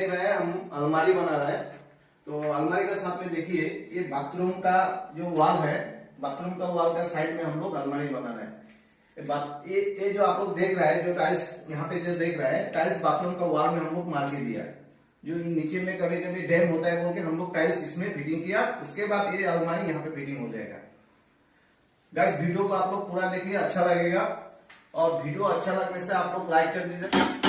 देख रहे हैं हम अलमारी बना रहे हैं। तो अलमारी के साथ में देखिए ये बाथरूम का जो वॉल है, बाथरूम का वॉल का साइड में हम लोग अलमारी बना रहे हैं। ये जो आप लोग देख रहे हैं, जो टाइल्स यहाँ पे जो देख रहे हैं, टाइल्स बाथरूम का वॉल में हम लोग मार के दिया है। जो नीचे में कभी कभी डैम होता है बोल के हम लोग टाइल्स इसमें फिटिंग किया, उसके बाद ये अलमारी यहाँ पे फिटिंग हो जाएगा। गाइस वीडियो को आप लोग पूरा देखिए, अच्छा लगेगा। और वीडियो अच्छा लगने से आप लोग लाइक कर दीजिए।